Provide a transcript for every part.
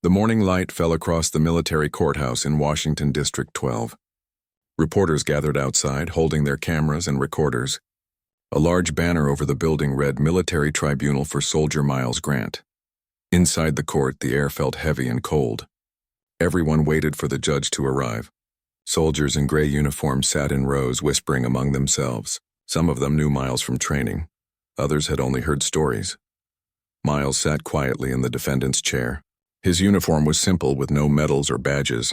The morning light fell across the military courthouse in Washington District 12. Reporters gathered outside, holding their cameras and recorders. A large banner over the building read Military Tribunal for Soldier Miles Grant. Inside the court, the air felt heavy and cold. Everyone waited for the judge to arrive. Soldiers in gray uniforms sat in rows, whispering among themselves. Some of them knew Miles from training. Others had only heard stories. Miles sat quietly in the defendant's chair. His uniform was simple, with no medals or badges.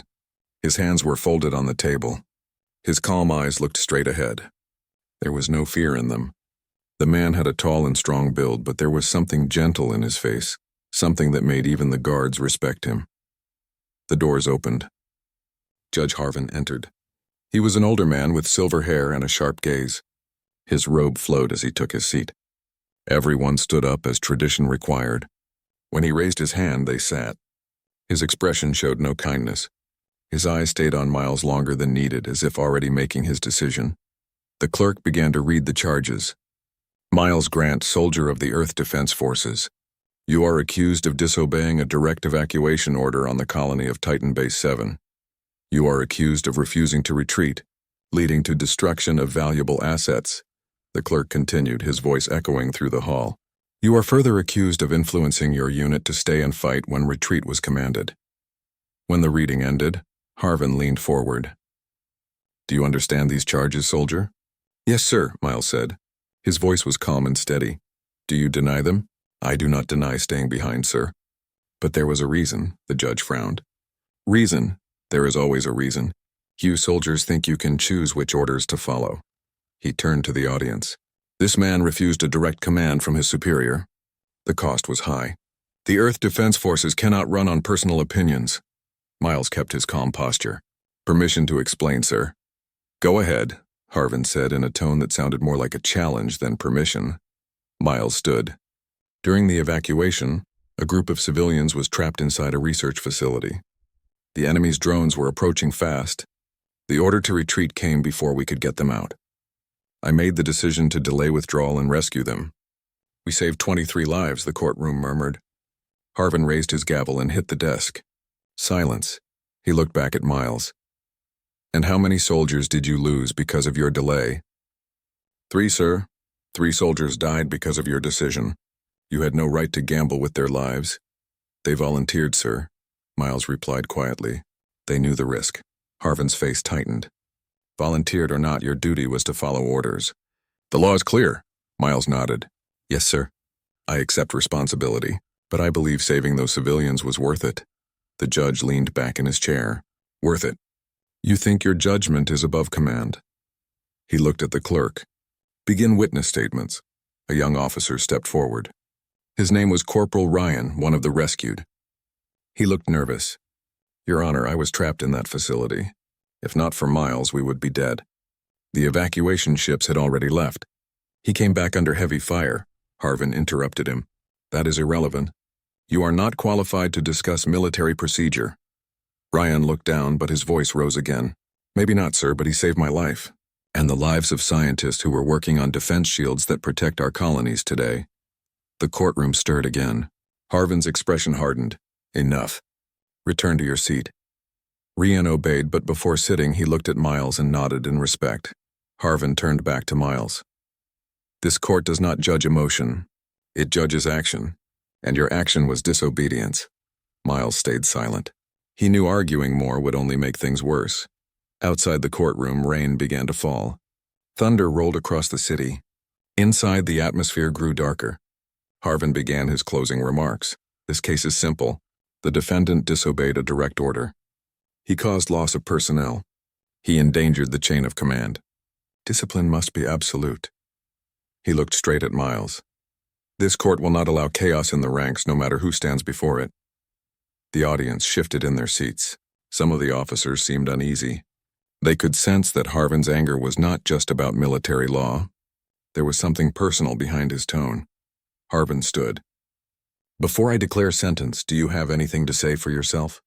His hands were folded on the table. His calm eyes looked straight ahead. There was no fear in them. The man had a tall and strong build, but there was something gentle in his face, something that made even the guards respect him. The doors opened. Judge Harvin entered. He was an older man with silver hair and a sharp gaze. His robe flowed as he took his seat. Everyone stood up as tradition required. When he raised his hand, they sat. His expression showed no kindness. His eyes stayed on Miles longer than needed, as if already making his decision. The clerk began to read the charges. Miles Grant, soldier of the Earth Defense Forces. You are accused of disobeying a direct evacuation order on the colony of Titan Base 7. You are accused of refusing to retreat, leading to destruction of valuable assets. The clerk continued, his voice echoing through the hall. You are further accused of influencing your unit to stay and fight when retreat was commanded. When the reading ended, Harvin leaned forward. Do you understand these charges, soldier? Yes, sir, Miles said. His voice was calm and steady. Do you deny them? I do not deny staying behind, sir. But there was a reason, the judge frowned. Reason? There is always a reason. You soldiers think you can choose which orders to follow. He turned to the audience. This man refused a direct command from his superior. The cost was high. The Earth Defense Forces cannot run on personal opinions. Miles kept his calm posture. Permission to explain, sir. Go ahead, Harvin said in a tone that sounded more like a challenge than permission. Miles stood. During the evacuation, a group of civilians was trapped inside a research facility. The enemy's drones were approaching fast. The order to retreat came before we could get them out. I made the decision to delay withdrawal and rescue them. We saved 23 lives, the courtroom murmured. Harvin raised his gavel and hit the desk. Silence. He looked back at Miles. And how many soldiers did you lose because of your delay? 3, sir. 3 soldiers died because of your decision. You had no right to gamble with their lives. They volunteered, sir, Miles replied quietly. They knew the risk. Harvin's face tightened. Volunteered or not, your duty was to follow orders. The law is clear, Miles nodded. Yes, sir. I accept responsibility, but I believe saving those civilians was worth it. The judge leaned back in his chair. Worth it. You think your judgment is above command? He looked at the clerk. Begin witness statements. A young officer stepped forward. His name was Corporal Ryan, one of the rescued. He looked nervous. Your Honor, I was trapped in that facility. If not for Miles, we would be dead. The evacuation ships had already left. He came back under heavy fire. Harvin interrupted him. That is irrelevant. You are not qualified to discuss military procedure. Ryan looked down, but his voice rose again. Maybe not, sir, but he saved my life. And the lives of scientists who were working on defense shields that protect our colonies today. The courtroom stirred again. Harvin's expression hardened. Enough. Return to your seat. Ryan obeyed, but before sitting, he looked at Miles and nodded in respect. Harvin turned back to Miles. This court does not judge emotion. It judges action. And your action was disobedience. Miles stayed silent. He knew arguing more would only make things worse. Outside the courtroom, rain began to fall. Thunder rolled across the city. Inside, the atmosphere grew darker. Harvin began his closing remarks. This case is simple. The defendant disobeyed a direct order. He caused loss of personnel. He endangered the chain of command. Discipline must be absolute. He looked straight at Miles. This court will not allow chaos in the ranks, no matter who stands before it. The audience shifted in their seats. Some of the officers seemed uneasy. They could sense that Harvin's anger was not just about military law. There was something personal behind his tone. Harvin stood. Before I declare sentence, do you have anything to say for yourself?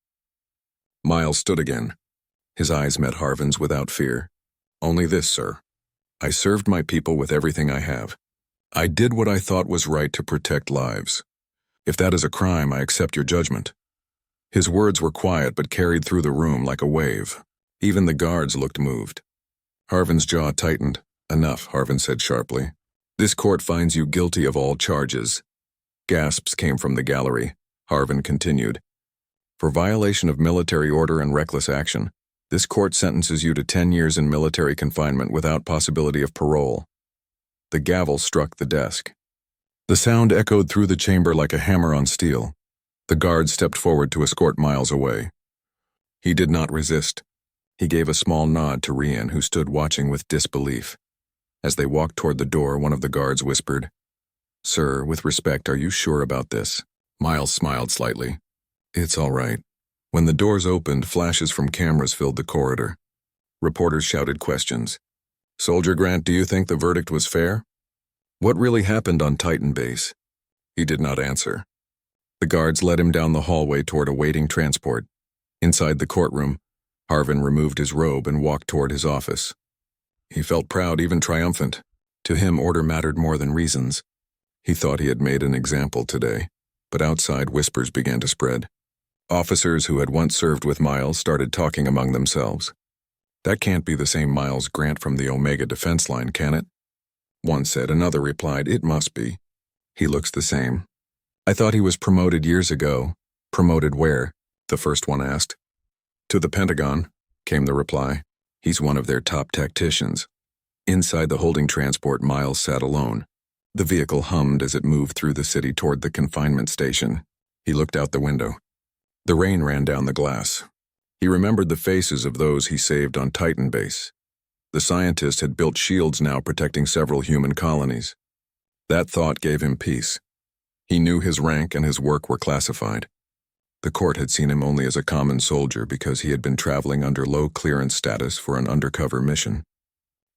Miles stood again. His eyes met Harvin's without fear. Only this, sir. I served my people with everything I have. I did what I thought was right to protect lives. If that is a crime, I accept your judgment. His words were quiet but carried through the room like a wave. Even the guards looked moved. Harvin's jaw tightened. "Enough," Harvin said sharply. "This court finds you guilty of all charges." Gasps came from the gallery. Harvin continued. "For violation of military order and reckless action, this court sentences you to 10 years in military confinement without possibility of parole." The gavel struck the desk. The sound echoed through the chamber like a hammer on steel. The guard stepped forward to escort Miles away. He did not resist. He gave a small nod to Rian, who stood watching with disbelief. As they walked toward the door, one of the guards whispered, "Sir, with respect, are you sure about this?" Miles smiled slightly. "It's all right." When the doors opened, flashes from cameras filled the corridor. Reporters shouted questions. "Soldier Grant, do you think the verdict was fair? What really happened on Titan Base?" He did not answer. The guards led him down the hallway toward a waiting transport. Inside the courtroom, Harvin removed his robe and walked toward his office. He felt proud, even triumphant. To him, order mattered more than reasons. He thought he had made an example today, but outside whispers began to spread. Officers who had once served with Miles started talking among themselves. "That can't be the same Miles Grant from the Omega defense line, can it?" One said. Another replied, "It must be. He looks the same." "I thought he was promoted years ago." "Promoted where?" the first one asked. "To the Pentagon," came the reply. "He's one of their top tacticians." Inside the holding transport, Miles sat alone. The vehicle hummed as it moved through the city toward the confinement station. He looked out the window. The rain ran down the glass. He remembered the faces of those he saved on Titan Base. The scientists had built shields now protecting several human colonies. That thought gave him peace. He knew his rank and his work were classified. The court had seen him only as a common soldier because he had been traveling under low clearance status for an undercover mission.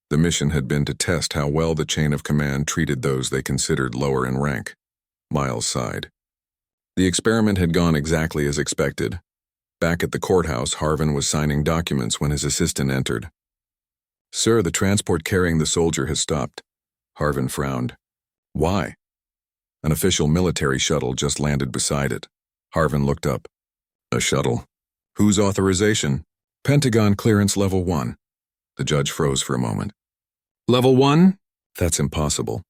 The mission had been to test how well the chain of command treated those they considered lower in rank. Miles sighed. The experiment had gone exactly as expected. Back at the courthouse, Harvin was signing documents when his assistant entered. "Sir, the transport carrying the soldier has stopped." Harvin frowned. "Why?" An official military shuttle just landed beside it. Harvin looked up. "A shuttle? Whose authorization?" "Pentagon clearance level 1. The judge froze for a moment. "Level 1? That's impossible."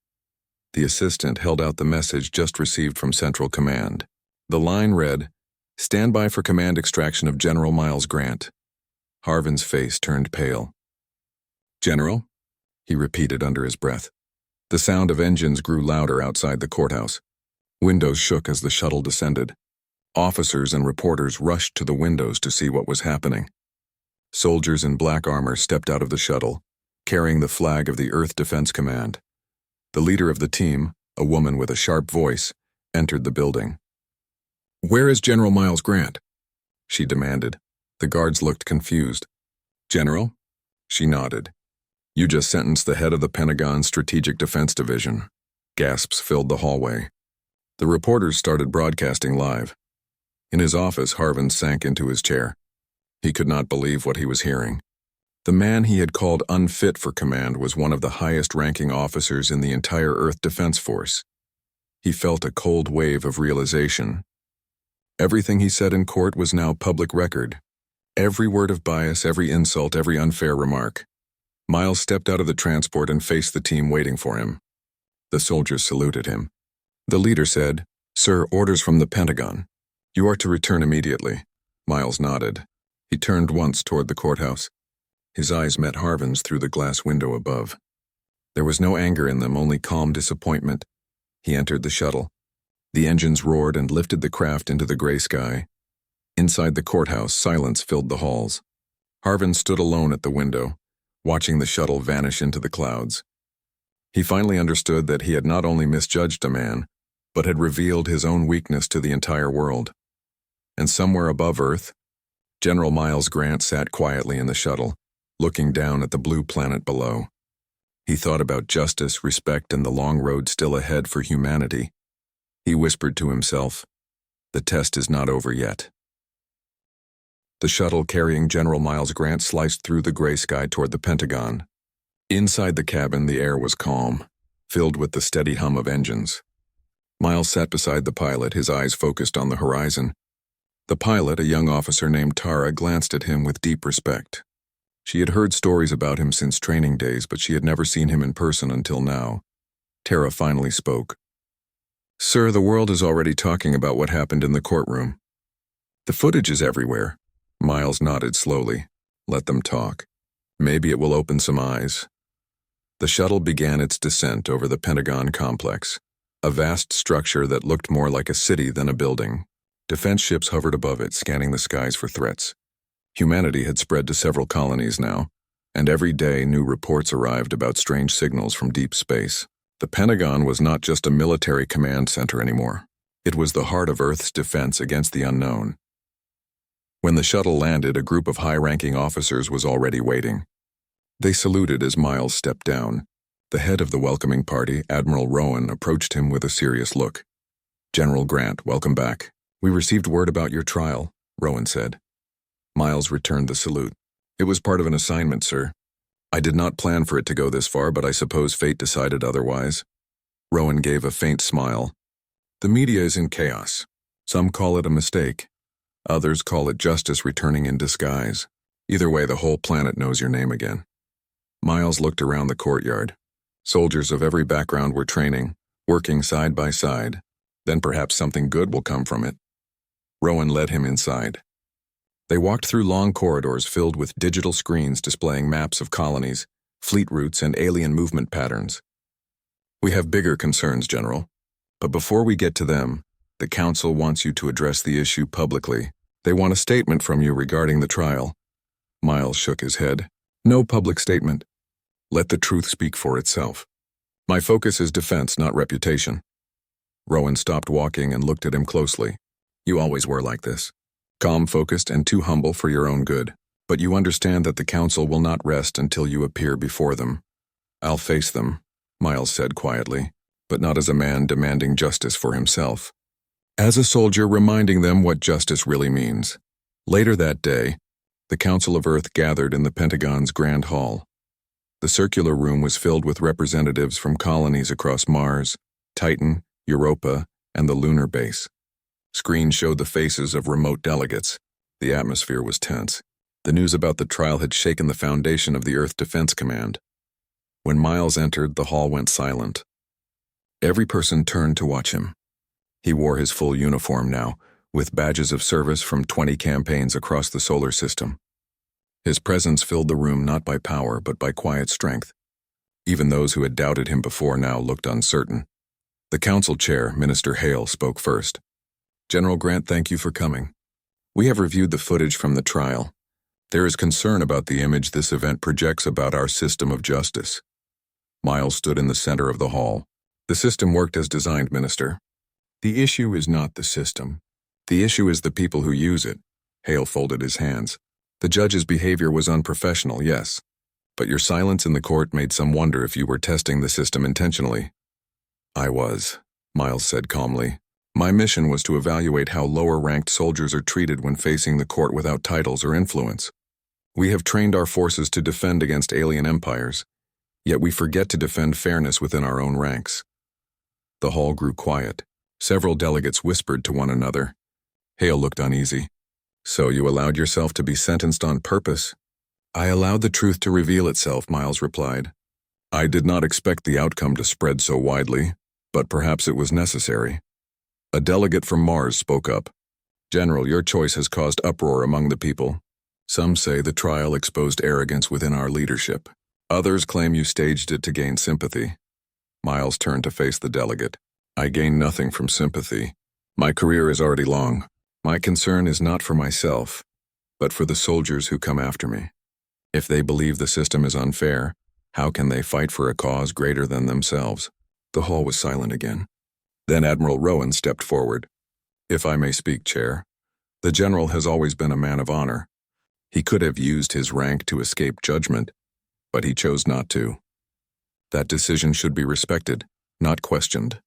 The assistant held out the message just received from Central Command. The line read, "Stand by for command extraction of General Miles Grant." Harvin's face turned pale. "General?" he repeated under his breath. The sound of engines grew louder outside the courthouse. Windows shook as the shuttle descended. Officers and reporters rushed to the windows to see what was happening. Soldiers in black armor stepped out of the shuttle, carrying the flag of the Earth Defense Command. The leader of the team, a woman with a sharp voice, entered the building. "Where is General Miles Grant?" she demanded. The guards looked confused. "General?" She nodded. "You just sentenced the head of the Pentagon Strategic Defense Division." Gasps filled the hallway. The reporters started broadcasting live. In his office, Harvin sank into his chair. He could not believe what he was hearing. The man he had called unfit for command was one of the highest-ranking officers in the entire Earth Defense Force. He felt a cold wave of realization. Everything he said in court was now public record. Every word of bias, every insult, every unfair remark. Miles stepped out of the transport and faced the team waiting for him. The soldiers saluted him. The leader said, "Sir, orders from the Pentagon. You are to return immediately." Miles nodded. He turned once toward the courthouse. His eyes met Harvin's through the glass window above. There was no anger in them, only calm disappointment. He entered the shuttle. The engines roared and lifted the craft into the gray sky. Inside the courthouse, silence filled the halls. Harvin stood alone at the window, watching the shuttle vanish into the clouds. He finally understood that he had not only misjudged a man, but had revealed his own weakness to the entire world. And somewhere above Earth, General Miles Grant sat quietly in the shuttle, looking down at the blue planet below. He thought about justice, respect, and the long road still ahead for humanity. He whispered to himself, "The test is not over yet." The shuttle carrying General Miles Grant sliced through the gray sky toward the Pentagon. Inside the cabin, the air was calm, filled with the steady hum of engines. Miles sat beside the pilot, his eyes focused on the horizon. The pilot, a young officer named Tara, glanced at him with deep respect. She had heard stories about him since training days, but she had never seen him in person until now. Tara finally spoke. "Sir, the world is already talking about what happened in the courtroom. The footage is everywhere." Miles nodded slowly. "Let them talk. Maybe it will open some eyes." The shuttle began its descent over the Pentagon complex, a vast structure that looked more like a city than a building. Defense ships hovered above it, scanning the skies for threats. Humanity had spread to several colonies now, and every day new reports arrived about strange signals from deep space. The Pentagon was not just a military command center anymore. It was the heart of Earth's defense against the unknown. When the shuttle landed, a group of high-ranking officers was already waiting. They saluted as Miles stepped down. The head of the welcoming party, Admiral Rowan, approached him with a serious look. "General Grant, welcome back. We received word about your trial," Rowan said. Miles returned the salute. "It was part of an assignment, sir. I did not plan for it to go this far, but I suppose fate decided otherwise." Rowan gave a faint smile. "The media is in chaos. Some call it a mistake. Others call it justice returning in disguise. Either way, the whole planet knows your name again." Miles looked around the courtyard. Soldiers of every background were training, working side by side. Then perhaps something good will come from it. Rowan led him inside. They walked through long corridors filled with digital screens displaying maps of colonies, fleet routes, and alien movement patterns. "We have bigger concerns, General. But before we get to them, the Council wants you to address the issue publicly. They want a statement from you regarding the trial." Miles shook his head. "No public statement. Let the truth speak for itself. My focus is defense, not reputation." Rowan stopped walking and looked at him closely. "You always were like this. Calm, focused, and too humble for your own good. But you understand that the Council will not rest until you appear before them." "I'll face them," Miles said quietly, but not as a man demanding justice for himself. As a soldier reminding them what justice really means. Later that day, the Council of Earth gathered in the Pentagon's Grand Hall. The circular room was filled with representatives from colonies across Mars, Titan, Europa, and the lunar base. Screens showed the faces of remote delegates. The atmosphere was tense. The news about the trial had shaken the foundation of the Earth Defense Command. When Miles entered, the hall went silent. Every person turned to watch him. He wore his full uniform now, with badges of service from 20 campaigns across the solar system. His presence filled the room not by power, but by quiet strength. Even those who had doubted him before now looked uncertain. The Council Chair, Minister Hale, spoke first. "General Grant, thank you for coming. We have reviewed the footage from the trial. There is concern about the image this event projects about our system of justice." Miles stood in the center of the hall. "The system worked as designed, Minister. The issue is not the system. The issue is the people who use it." Hale folded his hands. "The judge's behavior was unprofessional, yes. But your silence in the court made some wonder if you were testing the system intentionally." "I was," Miles said calmly. "My mission was to evaluate how lower-ranked soldiers are treated when facing the court without titles or influence. We have trained our forces to defend against alien empires, yet we forget to defend fairness within our own ranks." The hall grew quiet. Several delegates whispered to one another. Hale looked uneasy. "So you allowed yourself to be sentenced on purpose?" "I allowed the truth to reveal itself," Miles replied. "I did not expect the outcome to spread so widely, but perhaps it was necessary." A delegate from Mars spoke up. "General, your choice has caused uproar among the people. Some say the trial exposed arrogance within our leadership. Others claim you staged it to gain sympathy." Miles turned to face the delegate. "I gain nothing from sympathy. My career is already long. My concern is not for myself, but for the soldiers who come after me. If they believe the system is unfair, how can they fight for a cause greater than themselves?" The hall was silent again. Then Admiral Rowan stepped forward. "If I may speak, Chair, the general has always been a man of honor. He could have used his rank to escape judgment, but he chose not to. That decision should be respected, not questioned."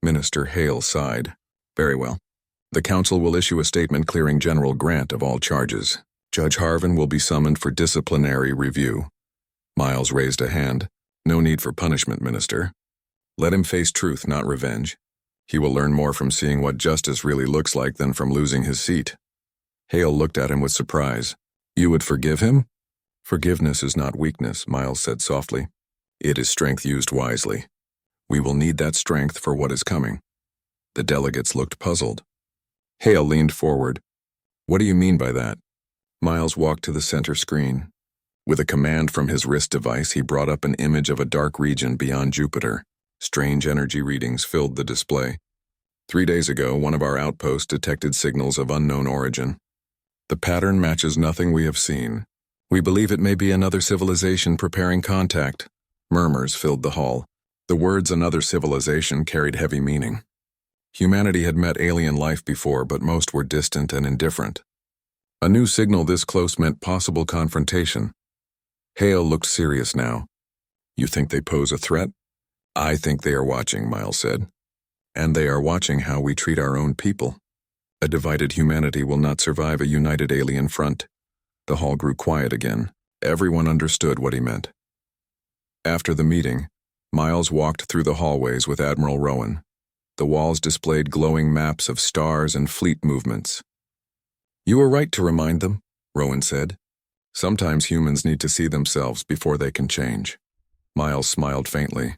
Minister Hale sighed. "Very well. The Council will issue a statement clearing General Grant of all charges. Judge Harvin will be summoned for disciplinary review." Miles raised a hand. "No need for punishment, Minister. Let him face truth, not revenge. He will learn more from seeing what justice really looks like than from losing his seat." Hale looked at him with surprise. You would forgive him? Forgiveness is not weakness, Miles said softly. It is strength used wisely. We will need that strength for what is coming. The delegates looked puzzled. Hale leaned forward. What do you mean by that? Miles walked to the center screen. With a command from his wrist device, he brought up an image of a dark region beyond Jupiter. Strange energy readings filled the display. 3 days ago, one of our outposts detected signals of unknown origin. The pattern matches nothing we have seen. We believe it may be another civilization preparing contact. Murmurs filled the hall. The words another civilization carried heavy meaning. Humanity had met alien life before, but most were distant and indifferent. A new signal this close meant possible confrontation. Hale looked serious now. You think they pose a threat? I think they are watching, Miles said. And they are watching how we treat our own people. A divided humanity will not survive a united alien front. The hall grew quiet again. Everyone understood what he meant. After the meeting, Miles walked through the hallways with Admiral Rowan. The walls displayed glowing maps of stars and fleet movements. You were right to remind them, Rowan said. Sometimes humans need to see themselves before they can change. Miles smiled faintly.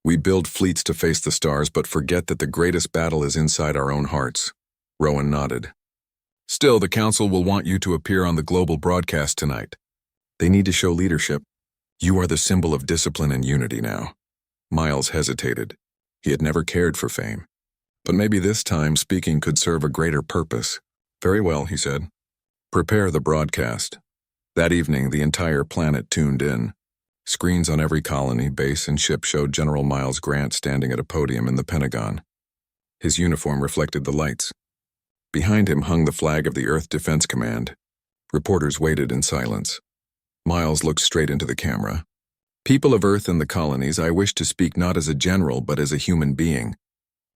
We build fleets to face the stars but forget that the greatest battle is inside our own hearts. Rowan nodded. Still, the Council will want you to appear on the global broadcast tonight. They need to show leadership. You are the symbol of discipline and unity now. Miles hesitated. He had never cared for fame. But maybe this time speaking could serve a greater purpose. Very well, he said. Prepare the broadcast. That evening, the entire planet tuned in. Screens on every colony, base, and ship showed General Miles Grant standing at a podium in the Pentagon. His uniform reflected the lights. Behind him hung the flag of the Earth Defense Command. Reporters waited in silence. Miles looked straight into the camera. People of Earth and the colonies, I wish to speak not as a general but as a human being.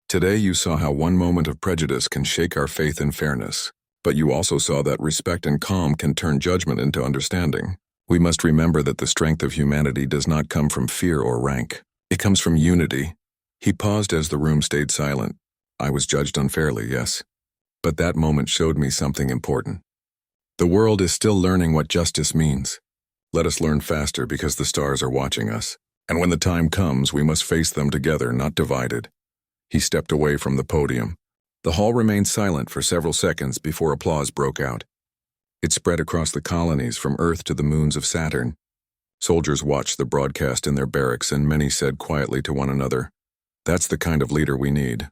Today you saw how one moment of prejudice can shake our faith in fairness, but you also saw that respect and calm can turn judgment into understanding. We must remember that the strength of humanity does not come from fear or rank. It comes from unity. He paused as the room stayed silent. I was judged unfairly, yes. But that moment showed me something important. The world is still learning what justice means. Let us learn faster because the stars are watching us. And when the time comes, we must face them together, not divided. He stepped away from the podium. The hall remained silent for several seconds before applause broke out. It spread across the colonies from Earth to the moons of Saturn. Soldiers watched the broadcast in their barracks, and many said quietly to one another, "That's the kind of leader we need."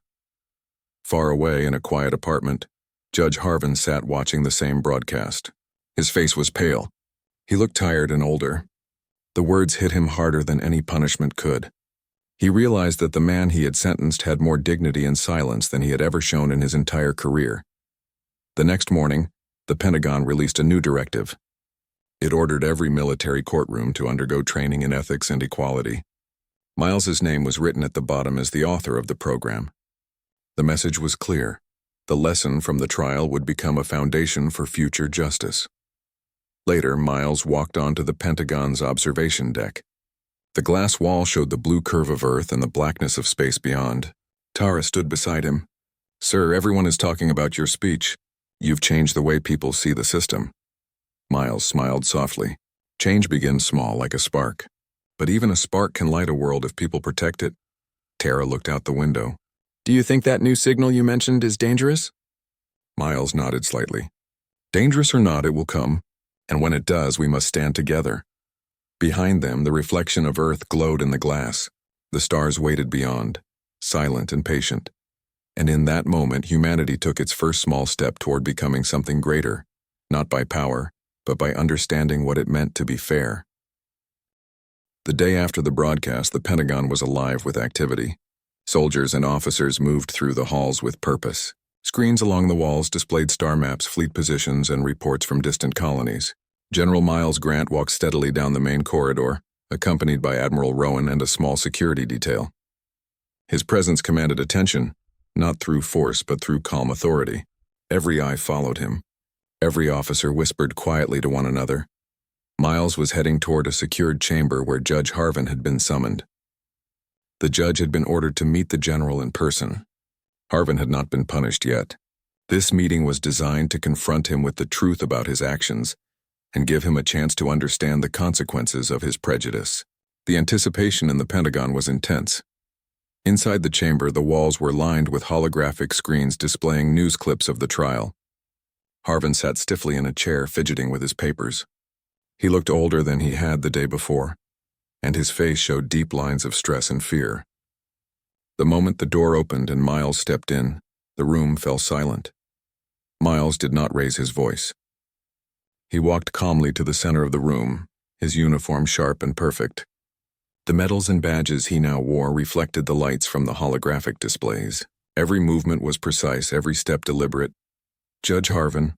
Far away in a quiet apartment, Judge Harvin sat watching the same broadcast. His face was pale. He looked tired and older. The words hit him harder than any punishment could. He realized that the man he had sentenced had more dignity and silence than he had ever shown in his entire career. The next morning, the Pentagon released a new directive. It ordered every military courtroom to undergo training in ethics and equality. Miles's name was written at the bottom as the author of the program. The message was clear. The lesson from the trial would become a foundation for future justice. Later, Miles walked onto the Pentagon's observation deck. The glass wall showed the blue curve of Earth and the blackness of space beyond. Tara stood beside him. "Sir, everyone is talking about your speech. You've changed the way people see the system." Miles smiled softly. Change begins small, like a spark. But even a spark can light a world if people protect it. Tara looked out the window. "Do you think that new signal you mentioned is dangerous?" Miles nodded slightly. "Dangerous or not, it will come. And when it does, we must stand together." Behind them, the reflection of Earth glowed in the glass. The stars waited beyond, silent and patient. And in that moment, humanity took its first small step toward becoming something greater, not by power, but by understanding what it meant to be fair. The day after the broadcast, the Pentagon was alive with activity. Soldiers and officers moved through the halls with purpose. Screens along the walls displayed star maps, fleet positions, and reports from distant colonies. General Miles Grant walked steadily down the main corridor, accompanied by Admiral Rowan and a small security detail. His presence commanded attention, not through force but through calm authority. Every eye followed him. Every officer whispered quietly to one another. Miles was heading toward a secured chamber where Judge Harvin had been summoned. The judge had been ordered to meet the general in person. Harvin had not been punished yet. This meeting was designed to confront him with the truth about his actions and give him a chance to understand the consequences of his prejudice. The anticipation in the Pentagon was intense. Inside the chamber, the walls were lined with holographic screens displaying news clips of the trial. Harvin sat stiffly in a chair, fidgeting with his papers. He looked older than he had the day before, and his face showed deep lines of stress and fear. The moment the door opened and Miles stepped in, the room fell silent. Miles did not raise his voice. He walked calmly to the center of the room, his uniform sharp and perfect. The medals and badges he now wore reflected the lights from the holographic displays. Every movement was precise, every step deliberate. "Judge Harvin,"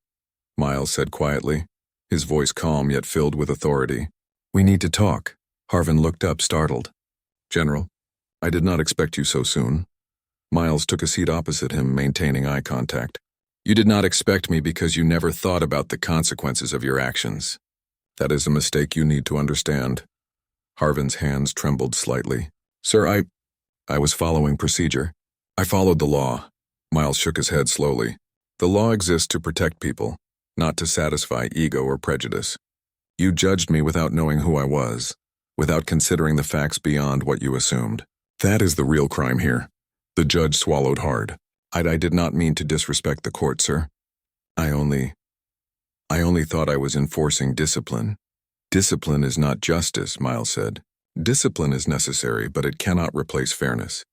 Miles said quietly, his voice calm yet filled with authority. "We need to talk." Harvin looked up, startled. "General, I did not expect you so soon." Miles took a seat opposite him, maintaining eye contact. "You did not expect me because you never thought about the consequences of your actions. That is a mistake you need to understand." Harvin's hands trembled slightly. "Sir, I was following procedure. I followed the law." Miles shook his head slowly. "The law exists to protect people, not to satisfy ego or prejudice. You judged me without knowing who I was, without considering the facts beyond what you assumed. That is the real crime here." The judge swallowed hard. I did not mean to disrespect the court, sir. I only thought I was enforcing discipline." "Discipline is not justice," Miles said. "Discipline is necessary, but it cannot replace fairness.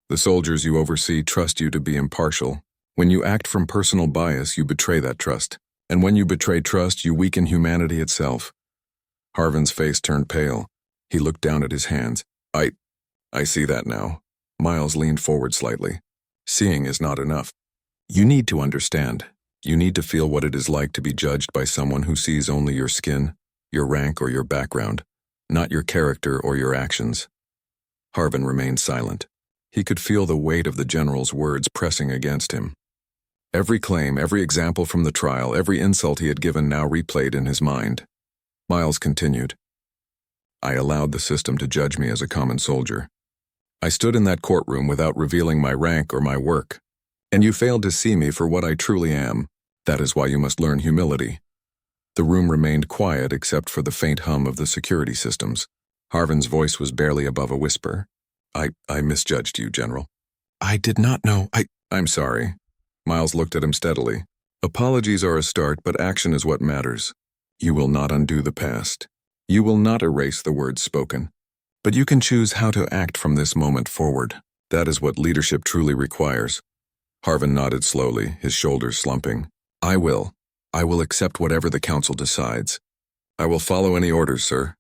The soldiers you oversee trust you to be impartial. When you act from personal bias, you betray that trust. And when you betray trust, you weaken humanity itself." Harvin's face turned pale. He looked down at his hands. I see that now." Miles leaned forward slightly. "Seeing is not enough. You need to understand. You need to feel what it is like to be judged by someone who sees only your skin, your rank, or your background, not your character or your actions." Harvin remained silent. He could feel the weight of the general's words pressing against him. Every claim, every example from the trial, every insult he had given now replayed in his mind. Miles continued. "I allowed the system to judge me as a common soldier. I stood in that courtroom without revealing my rank or my work. And you failed to see me for what I truly am. That is why you must learn humility." The room remained quiet except for the faint hum of the security systems. Harvin's voice was barely above a whisper. I misjudged you, General. I did not know. I'm sorry." Miles looked at him steadily. "Apologies are a start, but action is what matters. You will not undo the past. You will not erase the words spoken. But you can choose how to act from this moment forward. That is what leadership truly requires." Harvin nodded slowly, his shoulders slumping. I will accept whatever the council decides. I will follow any orders, sir."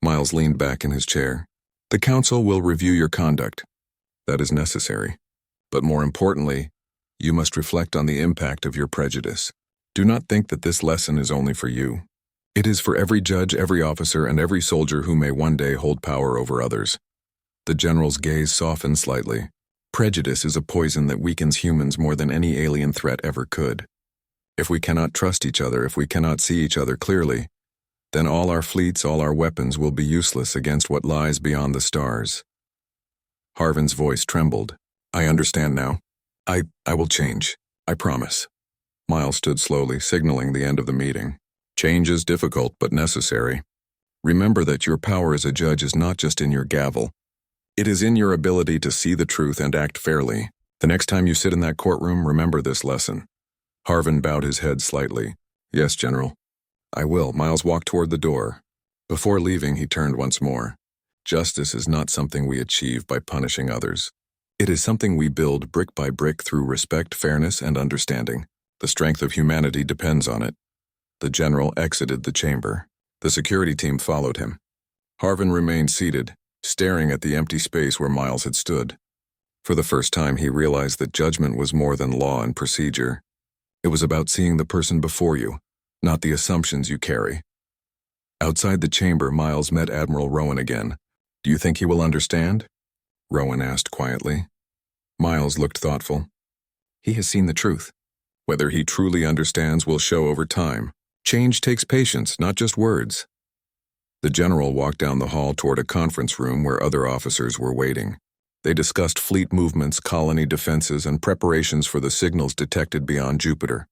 Miles leaned back in his chair. "The council will review your conduct. That is necessary. But more importantly, you must reflect on the impact of your prejudice. Do not think that this lesson is only for you. It is for every judge, every officer, and every soldier who may one day hold power over others." The general's gaze softened slightly. "Prejudice is a poison that weakens humans more than any alien threat ever could. If we cannot trust each other, if we cannot see each other clearly, then all our fleets, all our weapons will be useless against what lies beyond the stars." Harvin's voice trembled. "I understand now. I will change. I promise." Miles stood slowly, signaling the end of the meeting. "Change is difficult but necessary. Remember that your power as a judge is not just in your gavel. It is in your ability to see the truth and act fairly. The next time you sit in that courtroom, remember this lesson." Harvin bowed his head slightly. "Yes, General. I will." Miles walked toward the door. Before leaving, he turned once more. "Justice is not something we achieve by punishing others. It is something we build brick by brick through respect, fairness, and understanding. The strength of humanity depends on it." The general exited the chamber. The security team followed him. Harvin remained seated, staring at the empty space where Miles had stood. For the first time, he realized that judgment was more than law and procedure. It was about seeing the person before you, not the assumptions you carry. Outside the chamber, Miles met Admiral Rowan again. "Do you think he will understand?" Rowan asked quietly. Miles looked thoughtful. "He has seen the truth. Whether he truly understands will show over time. Change takes patience, not just words." The general walked down the hall toward a conference room where other officers were waiting. They discussed fleet movements, colony defenses, and preparations for the signals detected beyond Jupiter.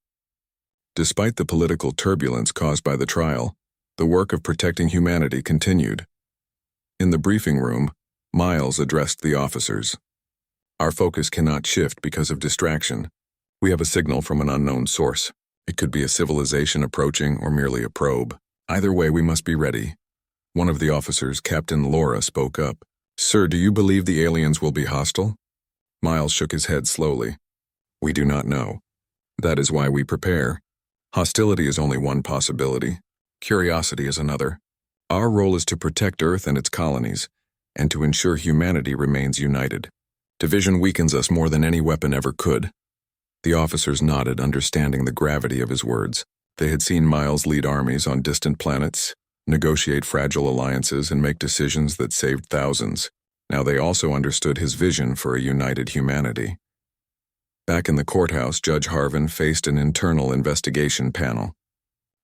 Despite the political turbulence caused by the trial, the work of protecting humanity continued. In the briefing room, Miles addressed the officers. Our focus cannot shift because of distraction. We have a signal from an unknown source. It could be a civilization approaching or merely a probe. Either way, we must be ready. One of the officers, Captain Laura, spoke up. Sir, do you believe the aliens will be hostile? Miles shook his head slowly. We do not know. That is why we prepare. Hostility is only one possibility. Curiosity is another. Our role is to protect Earth and its colonies, and to ensure humanity remains united. Division weakens us more than any weapon ever could. The officers nodded, understanding the gravity of his words. They had seen Miles lead armies on distant planets, negotiate fragile alliances, and make decisions that saved thousands. Now they also understood his vision for a united humanity. Back in the courthouse, Judge Harvin faced an internal investigation panel.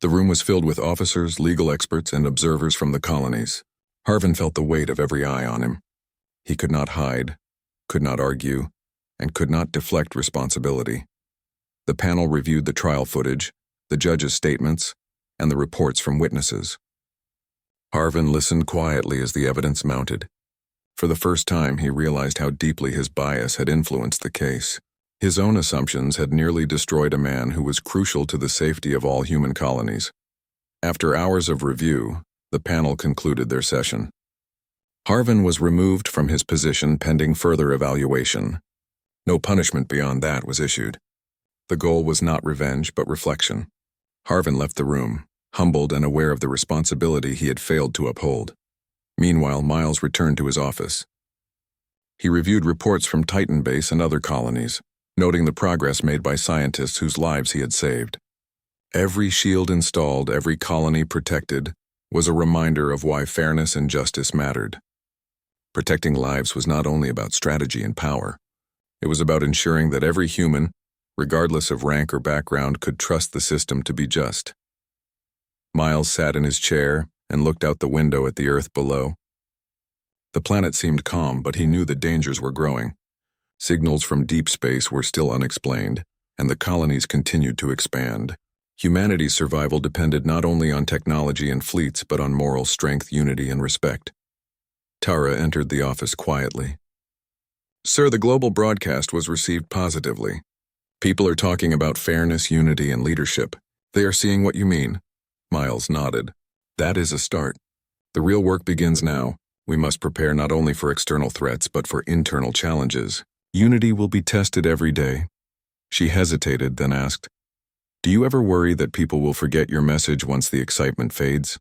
The room was filled with officers, legal experts, and observers from the colonies. Harvin felt the weight of every eye on him. He could not hide, could not argue, and could not deflect responsibility. The panel reviewed the trial footage, the judge's statements, and the reports from witnesses. Harvin listened quietly as the evidence mounted. For the first time, he realized how deeply his bias had influenced the case. His own assumptions had nearly destroyed a man who was crucial to the safety of all human colonies. After hours of review, the panel concluded their session. Harvin was removed from his position pending further evaluation. No punishment beyond that was issued. The goal was not revenge, but reflection. Harvin left the room, humbled and aware of the responsibility he had failed to uphold. Meanwhile, Miles returned to his office. He reviewed reports from Titan Base and other colonies, noting the progress made by scientists whose lives he had saved. Every shield installed, every colony protected, was a reminder of why fairness and justice mattered. Protecting lives was not only about strategy and power. It was about ensuring that every human, regardless of rank or background, could trust the system to be just. Miles sat in his chair and looked out the window at the Earth below. The planet seemed calm, but he knew the dangers were growing. Signals from deep space were still unexplained, and the colonies continued to expand. Humanity's survival depended not only on technology and fleets, but on moral strength, unity, and respect. Tara entered the office quietly. Sir, the global broadcast was received positively. People are talking about fairness, unity, and leadership. They are seeing what you mean. Miles nodded. That is a start. The real work begins now. We must prepare not only for external threats, but for internal challenges. Unity will be tested every day. She hesitated, then asked, Do you ever worry that people will forget your message once the excitement fades?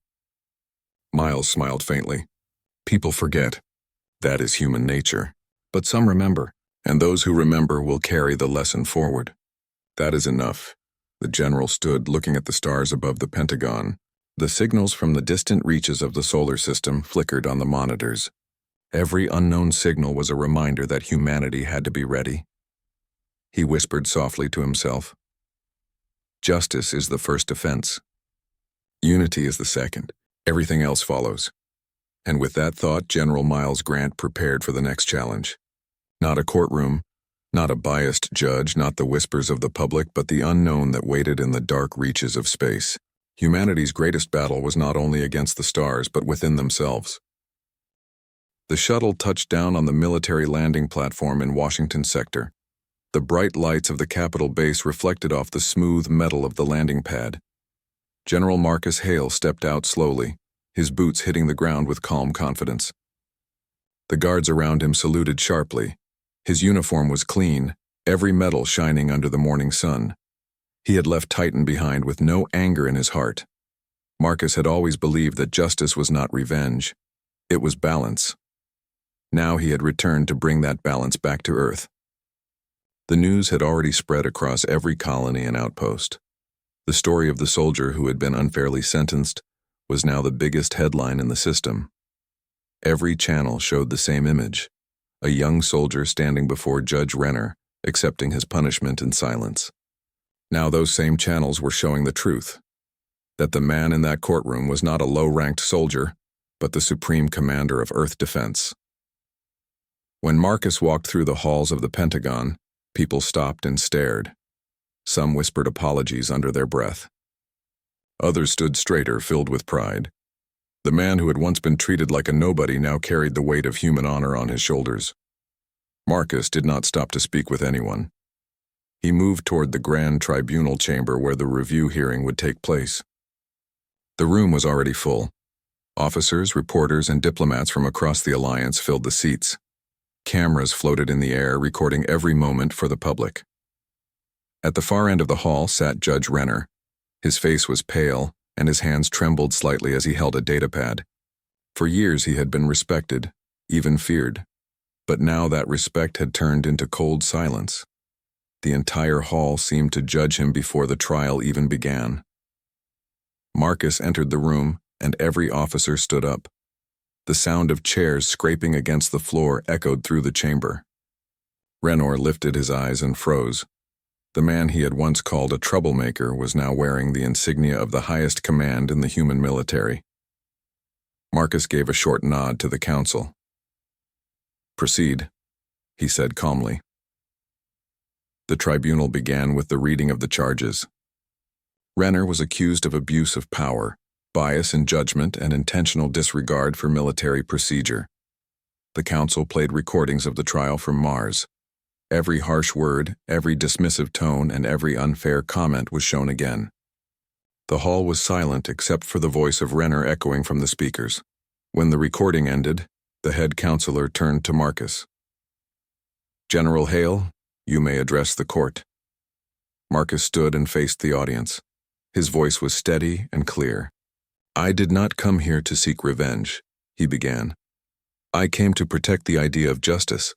Miles smiled faintly. People forget. That is human nature. But some remember, and those who remember will carry the lesson forward. That is enough. The general stood looking at the stars above the Pentagon. The signals from the distant reaches of the solar system flickered on the monitors. Every unknown signal was a reminder that humanity had to be ready. He whispered softly to himself. Justice is the first defense. Unity is the second. Everything else follows. And with that thought, General Miles Grant prepared for the next challenge. Not a courtroom, not a biased judge, not the whispers of the public, but the unknown that waited in the dark reaches of space. Humanity's greatest battle was not only against the stars, but within themselves. The shuttle touched down on the military landing platform in Washington sector. The bright lights of the Capitol base reflected off the smooth metal of the landing pad. General Marcus Hale stepped out slowly, his boots hitting the ground with calm confidence. The guards around him saluted sharply. His uniform was clean, every metal shining under the morning sun. He had left Titan behind with no anger in his heart. Marcus had always believed that justice was not revenge. It was balance. Now he had returned to bring that balance back to Earth. The news had already spread across every colony and outpost. The story of the soldier who had been unfairly sentenced was now the biggest headline in the system. Every channel showed the same image, a young soldier standing before Judge Renner, accepting his punishment in silence. Now those same channels were showing the truth, that the man in that courtroom was not a low-ranked soldier, but the supreme commander of Earth defense. When Marcus walked through the halls of the Pentagon, people stopped and stared. Some whispered apologies under their breath. Others stood straighter, filled with pride. The man who had once been treated like a nobody now carried the weight of human honor on his shoulders. Marcus did not stop to speak with anyone. He moved toward the grand tribunal chamber where the review hearing would take place. The room was already full. Officers, reporters, and diplomats from across the alliance filled the seats. Cameras floated in the air, recording every moment for the public. At the far end of the hall sat Judge Renner. His face was pale, and his hands trembled slightly as he held a datapad. For years he had been respected, even feared. But now that respect had turned into cold silence. The entire hall seemed to judge him before the trial even began. Marcus entered the room, and every officer stood up. The sound of chairs scraping against the floor echoed through the chamber. Renner lifted his eyes and froze. The man he had once called a troublemaker was now wearing the insignia of the highest command in the human military. Marcus gave a short nod to the council. "Proceed," he said calmly. The tribunal began with the reading of the charges. Renner was accused of abuse of power, bias in judgment, and intentional disregard for military procedure. The council played recordings of the trial from Mars. Every harsh word, every dismissive tone, and every unfair comment was shown again. The hall was silent except for the voice of Renner echoing from the speakers. When the recording ended, the head counselor turned to Marcus. "General Hale, you may address the court." Marcus stood and faced the audience. His voice was steady and clear. "I did not come here to seek revenge," he began. "I came to protect the idea of justice.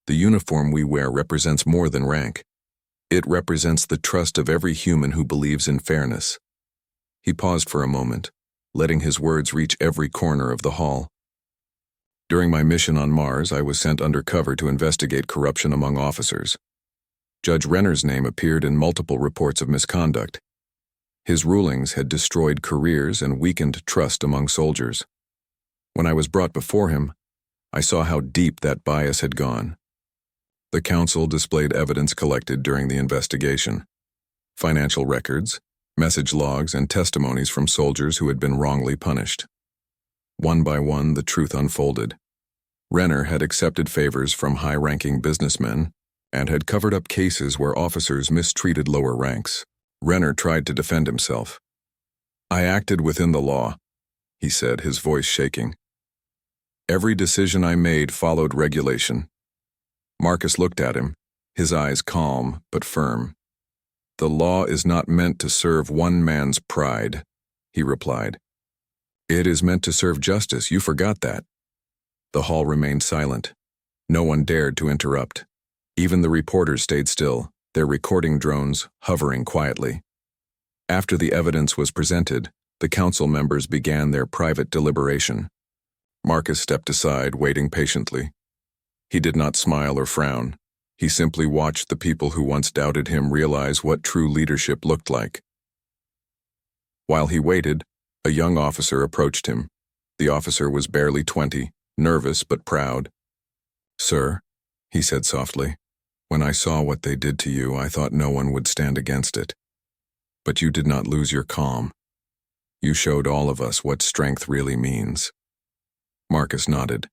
The uniform we wear represents more than rank. It represents the trust of every human who believes in fairness." He paused for a moment, letting his words reach every corner of the hall. "During my mission on Mars, I was sent undercover to investigate corruption among officers. Judge Renner's name appeared in multiple reports of misconduct. His rulings had destroyed careers and weakened trust among soldiers. When I was brought before him, I saw how deep that bias had gone. The council displayed evidence collected during the investigation: financial records, message logs, and testimonies from soldiers who had been wrongly punished. One by one, the truth unfolded. Renner had accepted favors from high-ranking businessmen and had covered up cases where officers mistreated lower ranks. Renner tried to defend himself. "I acted within the law," he said, his voice shaking. "Every decision I made followed regulation." Marcus looked at him, his eyes calm but firm. "The law is not meant to serve one man's pride," he replied. "It is meant to serve justice. You forgot that." The hall remained silent. No one dared to interrupt. Even the reporters stayed still, their recording drones hovering quietly. After the evidence was presented, the council members began their private deliberation. Marcus stepped aside, waiting patiently. He did not smile or frown. He simply watched the people who once doubted him realize what true leadership looked like. While he waited, a young officer approached him. The officer was barely 20, nervous but proud. "Sir," he said softly, "when I saw what they did to you, I thought no one would stand against it. But you did not lose your calm. You showed all of us what strength really means." Marcus nodded.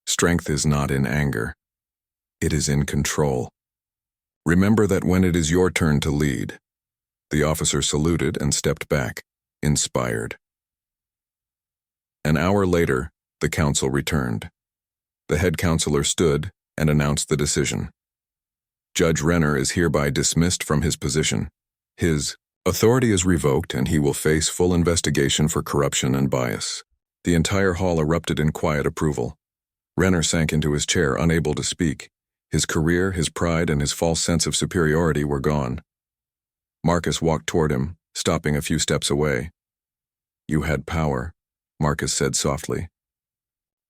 "Strength is not in anger. It is in control. Remember that when it is your turn to lead." The officer saluted and stepped back, inspired. An hour later, the council returned. The head counselor stood and announced the decision. "Judge Renner is hereby dismissed from his position. His authority is revoked and he will face full investigation for corruption and bias." The entire hall erupted in quiet approval. Renner sank into his chair, unable to speak. His career, his pride, and his false sense of superiority were gone. Marcus walked toward him, stopping a few steps away. "You had power," Marcus said softly.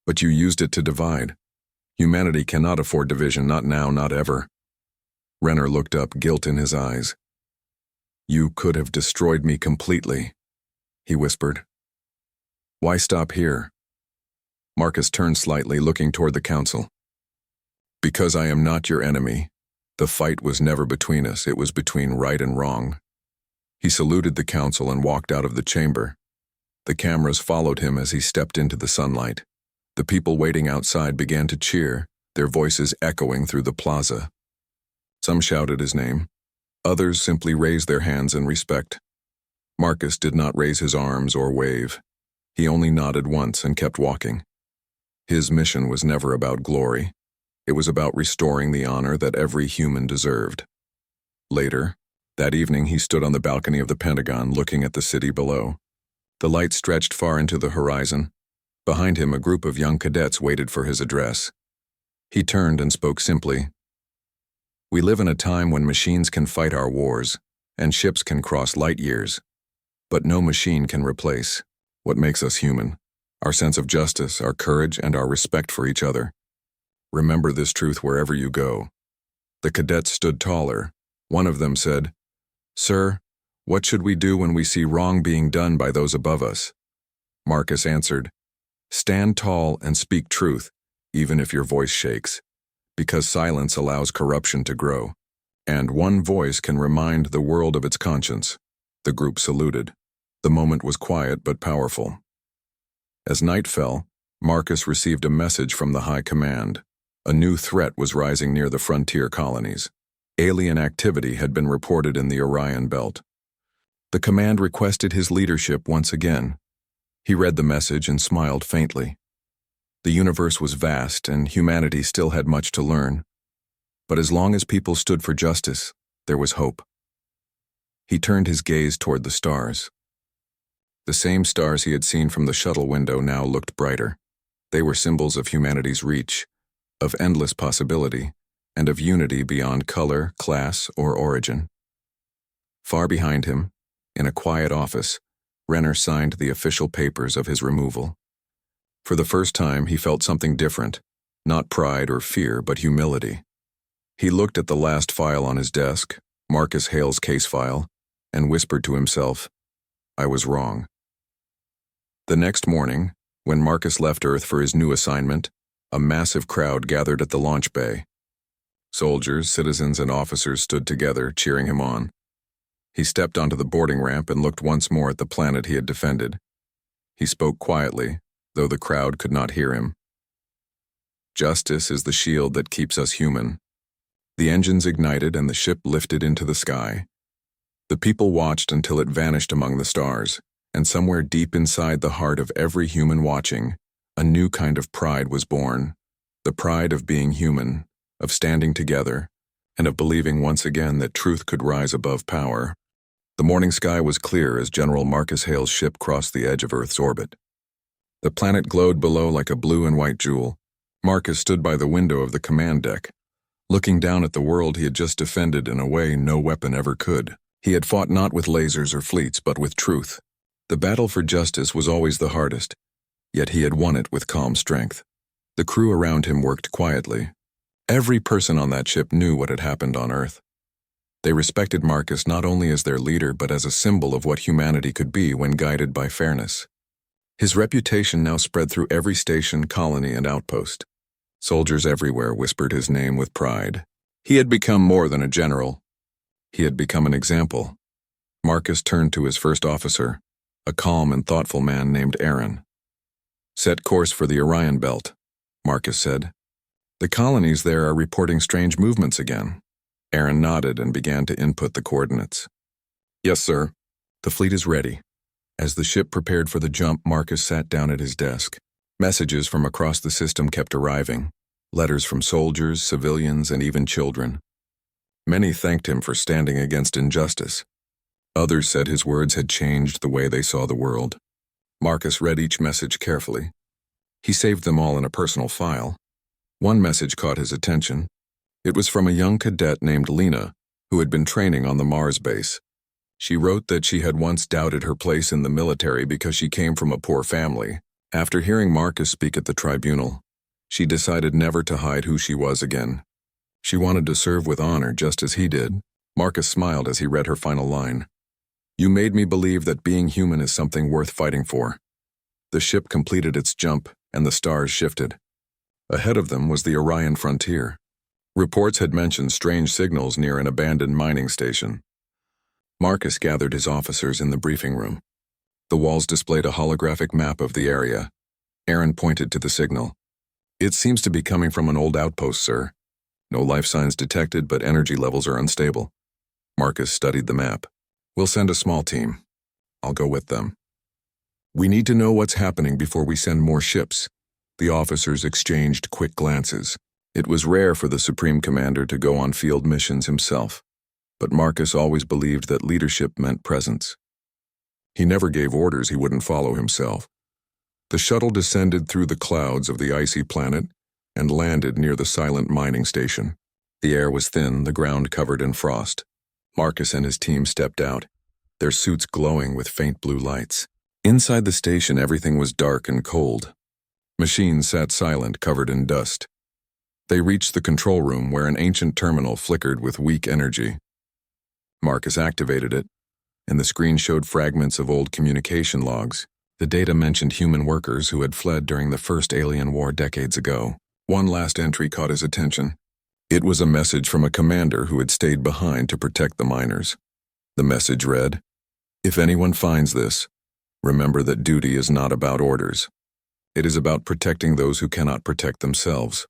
"But you used it to divide. Humanity cannot afford division, not now, not ever." Renner looked up, guilt in his eyes. "You could have destroyed me completely," he whispered. "Why stop here?" Marcus turned slightly, looking toward the council. Because I am not your enemy. The fight was never between us, it was between right and wrong. He saluted the council and walked out of the chamber. The cameras followed him as he stepped into the sunlight. The people waiting outside began to cheer, their voices echoing through the plaza. Some shouted his name. Others simply raised their hands in respect. Marcus did not raise his arms or wave. He only nodded once and kept walking. His mission was never about glory. It was about restoring the honor that every human deserved. Later, that evening, he stood on the balcony of the Pentagon looking at the city below. The light stretched far into the horizon. Behind him, a group of young cadets waited for his address. He turned and spoke simply. We live in a time when machines can fight our wars, and ships can cross light years. But no machine can replace what makes us human, our sense of justice, our courage, and our respect for each other. Remember this truth wherever you go. The cadets stood taller. One of them said, "Sir, what should we do when we see wrong being done by those above us?" Marcus answered, "Stand tall and speak truth, even if your voice shakes, because silence allows corruption to grow, and one voice can remind the world of its conscience." The group saluted. The moment was quiet but powerful. As night fell, Marcus received a message from the High Command. A new threat was rising near the frontier colonies. Alien activity had been reported in the Orion Belt. The command requested his leadership once again. He read the message and smiled faintly. The universe was vast and humanity still had much to learn. But as long as people stood for justice, there was hope. He turned his gaze toward the stars. The same stars he had seen from the shuttle window now looked brighter. They were symbols of humanity's reach, of endless possibility, and of unity beyond color, class, or origin. Far behind him, in a quiet office, Renner signed the official papers of his removal. For the first time, he felt something different, not pride or fear, but humility. He looked at the last file on his desk, Marcus Hale's case file, and whispered to himself, "I was wrong." The next morning, when Marcus left Earth for his new assignment, a massive crowd gathered at the launch bay. Soldiers, citizens, and officers stood together, cheering him on. He stepped onto the boarding ramp and looked once more at the planet he had defended. He spoke quietly, though the crowd could not hear him. Justice is the shield that keeps us human. The engines ignited and the ship lifted into the sky. The people watched until it vanished among the stars, and somewhere deep inside the heart of every human watching, a new kind of pride was born. The pride of being human, of standing together, and of believing once again that truth could rise above power. The morning sky was clear as General Marcus Hale's ship crossed the edge of Earth's orbit. The planet glowed below like a blue and white jewel. Marcus stood by the window of the command deck, looking down at the world he had just defended in a way no weapon ever could. He had fought not with lasers or fleets, but with truth. The battle for justice was always the hardest, yet he had won it with calm strength. The crew around him worked quietly. Every person on that ship knew what had happened on Earth. They respected Marcus not only as their leader, but as a symbol of what humanity could be when guided by fairness. His reputation now spread through every station, colony, and outpost. Soldiers everywhere whispered his name with pride. He had become more than a general. He had become an example. Marcus turned to his first officer, a calm and thoughtful man named Aaron. "Set course for the Orion Belt," Marcus said. "The colonies there are reporting strange movements again." Aaron nodded and began to input the coordinates. "Yes, sir. The fleet is ready." As the ship prepared for the jump, Marcus sat down at his desk. Messages from across the system kept arriving. Letters from soldiers, civilians, and even children. Many thanked him for standing against injustice. Others said his words had changed the way they saw the world. Marcus read each message carefully. He saved them all in a personal file. One message caught his attention. It was from a young cadet named Lena, who had been training on the Mars base. She wrote that she had once doubted her place in the military because she came from a poor family. After hearing Marcus speak at the tribunal, she decided never to hide who she was again. She wanted to serve with honor just as he did. Marcus smiled as he read her final line. "You made me believe that being human is something worth fighting for." The ship completed its jump, and the stars shifted. Ahead of them was the Orion frontier. Reports had mentioned strange signals near an abandoned mining station. Marcus gathered his officers in the briefing room. The walls displayed a holographic map of the area. Aaron pointed to the signal. "It seems to be coming from an old outpost, sir. No life signs detected, but energy levels are unstable." Marcus studied the map. "We'll send a small team. I'll go with them. We need to know what's happening before we send more ships." The officers exchanged quick glances. It was rare for the Supreme Commander to go on field missions himself, but Marcus always believed that leadership meant presence. He never gave orders he wouldn't follow himself. The shuttle descended through the clouds of the icy planet and landed near the silent mining station. The air was thin, the ground covered in frost. Marcus and his team stepped out, their suits glowing with faint blue lights. Inside the station, everything was dark and cold. Machines sat silent, covered in dust. They reached the control room where an ancient terminal flickered with weak energy. Marcus activated it, and the screen showed fragments of old communication logs. The data mentioned human workers who had fled during the first alien war decades ago. One last entry caught his attention. It was a message from a commander who had stayed behind to protect the miners. The message read, "If anyone finds this, remember that duty is not about orders. It is about protecting those who cannot protect themselves."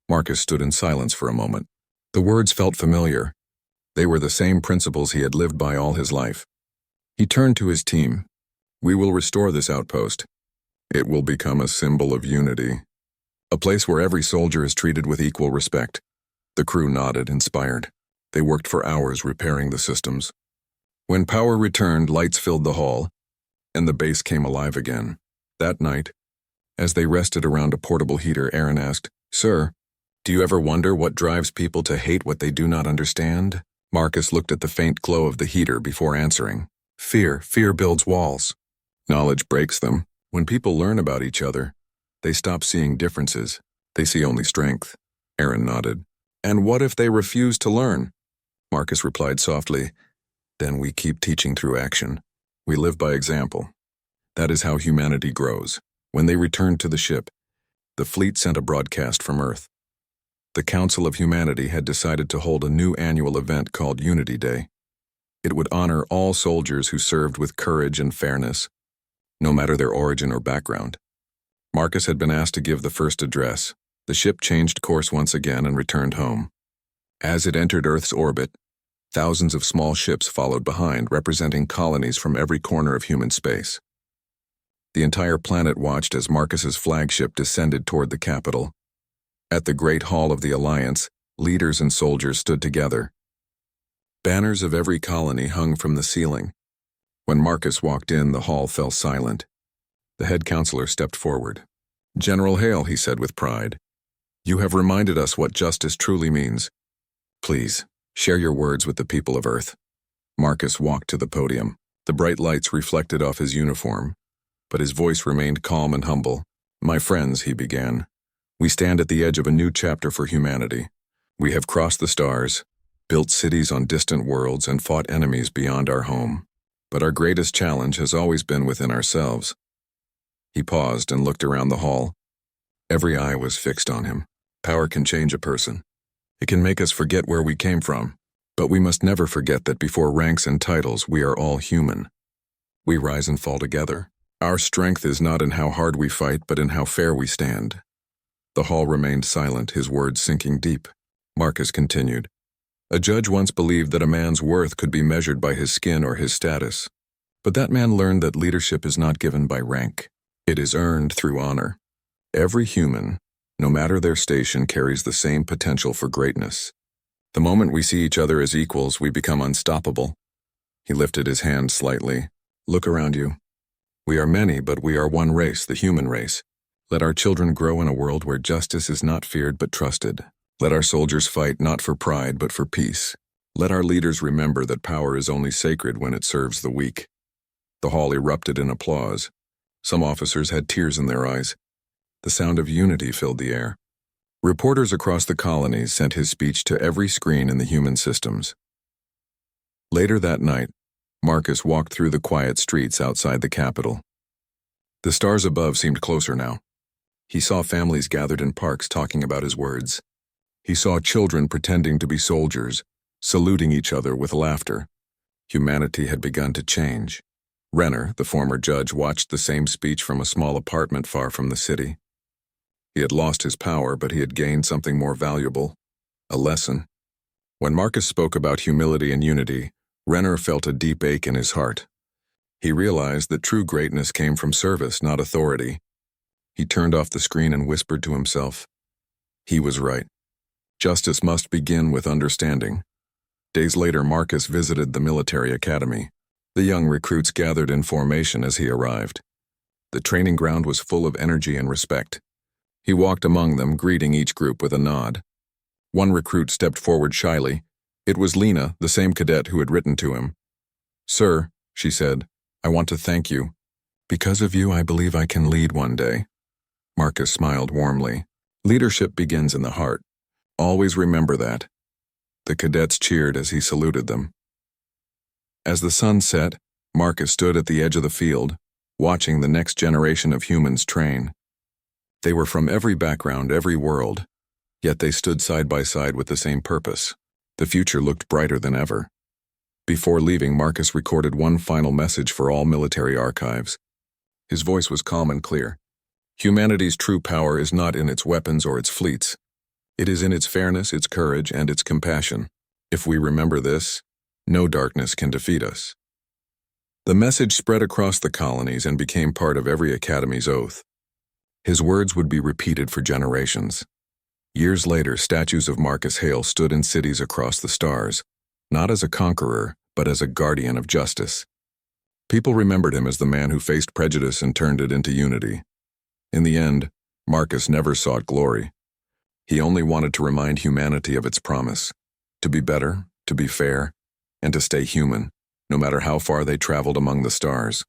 Marcus stood in silence for a moment. The words felt familiar. They were the same principles he had lived by all his life. He turned to his team. "We will restore this outpost. It will become a symbol of unity. A place where every soldier is treated with equal respect." The crew nodded, inspired. They worked for hours repairing the systems. When power returned, lights filled the hall, and the base came alive again. That night, as they rested around a portable heater, Aaron asked, "Sir, do you ever wonder what drives people to hate what they do not understand?" Marcus looked at the faint glow of the heater before answering. "Fear. Fear builds walls. Knowledge breaks them. When people learn about each other, they stop seeing differences. They see only strength." Aaron nodded. "And what if they refuse to learn?" Marcus replied softly, "Then we keep teaching through action. We live by example. That is how humanity grows." When they returned to the ship, the fleet sent a broadcast from Earth. The Council of Humanity had decided to hold a new annual event called Unity Day. It would honor all soldiers who served with courage and fairness, no matter their origin or background. Marcus had been asked to give the first address. The ship changed course once again and returned home. As it entered Earth's orbit, thousands of small ships followed behind, representing colonies from every corner of human space. The entire planet watched as Marcus's flagship descended toward the capital. At the Great Hall of the Alliance, leaders and soldiers stood together. Banners of every colony hung from the ceiling. When Marcus walked in, the hall fell silent. The head counselor stepped forward. "General Hale," he said with pride, "you have reminded us what justice truly means. Please, share your words with the people of Earth." Marcus walked to the podium. The bright lights reflected off his uniform, but his voice remained calm and humble. "My friends," he began, "we stand at the edge of a new chapter for humanity. We have crossed the stars, built cities on distant worlds, and fought enemies beyond our home. But our greatest challenge has always been within ourselves." He paused and looked around the hall. Every eye was fixed on him. Power can change a person. It can make us forget where we came from. But we must never forget that before ranks and titles, we are all human. We rise and fall together. Our strength is not in how hard we fight, but in how fair we stand. The hall remained silent, his words sinking deep. Marcus continued. "A judge once believed that a man's worth could be measured by his skin or his status. But that man learned that leadership is not given by rank. It is earned through honor. Every human, no matter their station, carries the same potential for greatness. The moment we see each other as equals, we become unstoppable." He lifted his hand slightly. "Look around you. We are many, but we are one race, the human race. Let our children grow in a world where justice is not feared but trusted. Let our soldiers fight not for pride but for peace. Let our leaders remember that power is only sacred when it serves the weak." The hall erupted in applause. Some officers had tears in their eyes. The sound of unity filled the air. Reporters across the colonies sent his speech to every screen in the human systems. Later that night, Marcus walked through the quiet streets outside the capital. The stars above seemed closer now. He saw families gathered in parks talking about his words. He saw children pretending to be soldiers, saluting each other with laughter. Humanity had begun to change. Renner, the former judge, watched the same speech from a small apartment far from the city. He had lost his power, but he had gained something more valuable, a lesson. When Marcus spoke about humility and unity, Renner felt a deep ache in his heart. He realized that true greatness came from service, not authority. He turned off the screen and whispered to himself. He was right. Justice must begin with understanding. Days later, Marcus visited the military academy. The young recruits gathered in formation as he arrived. The training ground was full of energy and respect. He walked among them, greeting each group with a nod. One recruit stepped forward shyly. It was Lena, the same cadet who had written to him. "Sir," she said, "I want to thank you. Because of you, I believe I can lead one day." Marcus smiled warmly. Leadership begins in the heart. Always remember that. The cadets cheered as he saluted them. As the sun set, Marcus stood at the edge of the field, watching the next generation of humans train. They were from every background, every world, yet they stood side by side with the same purpose. The future looked brighter than ever. Before leaving, Marcus recorded one final message for all military archives. His voice was calm and clear. Humanity's true power is not in its weapons or its fleets. It is in its fairness, its courage, and its compassion. If we remember this, no darkness can defeat us. The message spread across the colonies and became part of every academy's oath. His words would be repeated for generations. Years later, statues of Marcus Hale stood in cities across the stars, not as a conqueror, but as a guardian of justice. People remembered him as the man who faced prejudice and turned it into unity. In the end, Marcus never sought glory. He only wanted to remind humanity of its promise, to be better, to be fair, and to stay human, no matter how far they traveled among the stars.